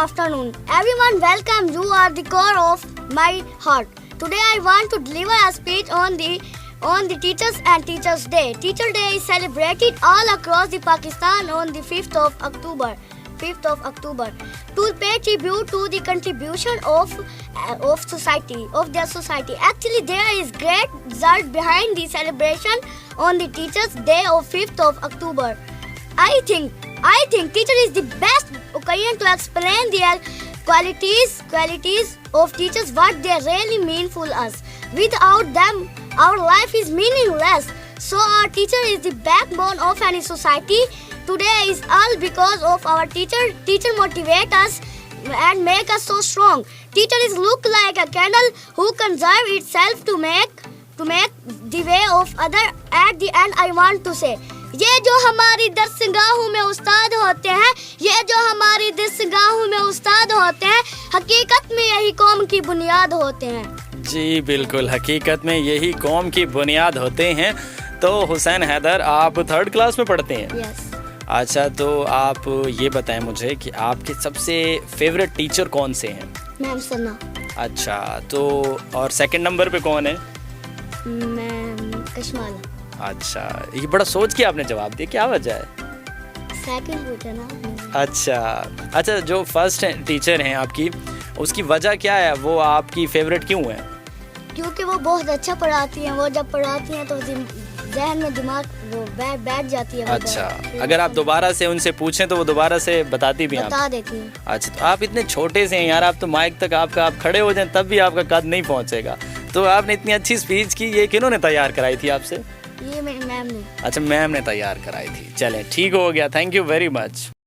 afternoon. Everyone, welcome. You are the core of my heart. Today I want to deliver a speech on the Teachers and Teachers Day. Teacher Day is celebrated all across the Pakistan on the 5th of October. To pay tribute to the contribution of their society. Actually, there is great result behind the celebration on the Teachers Day of 5th of October. I think teacher is the best occasion to explain their qualities of teachers, what they really mean for us. Without them, our life is meaningless. So our teacher is the backbone of any society. Today is all because of our teacher. Teacher motivate us and make us so strong. Teacher is look like a candle who conserve itself to make the way of other. At the end, I want to say, ये जो हमारी दरसगाहों में उस्ताद होते हैं, ये जो हमारी दरसगाहों में उस्ताद होते हैं, हकीकत में यही कौम की बुनियाद होते हैं। जी बिल्कुल, हकीकत में यही कौम की बुनियाद होते हैं। तो हुसैन हैदर, आप 3rd क्लास में पढ़ते हैं? यस। अच्छा, तो आप ये बताएं मुझे कि आपके सबसे फेवरेट टीचर कौन से हैं? मैम सना। अच्छा, तो और 2nd नंबर पे कौन है? मैम कशमाला। अच्छा, ये बड़ा सोच के आपने जवाब दिया, क्या वजह है? सेकंड पूछा ना। अच्छा, जो फर्स्ट टीचर हैं आपकी, उसकी वजह क्या है? वो आपकी फेवरेट क्यों है? क्योंकि वो बहुत अच्छा पढ़ाती हैं। वो जब पढ़ाती हैं तो जहन में दिमाग वो बैठ जाती है। अच्छा, अगर आप दोबारा से उनसे पूछें तो वो दोबारा से बताती भी हैं? बता देती हैं। अच्छा, तो आप इतने छोटे से हैं यार, आप तो माइक तक आप खड़े हो जाएं तब भी आपका कद नहीं पहुंचेगा। तो आपने इतनी अच्छी स्पीच की, ये किन्होंने तैयार कराई थी आपसे? ये मेरी मैम ने। अच्छा, मैम ने तैयार कराई थी। चलें, ठीक हो गया, थैंक यू वेरी मच।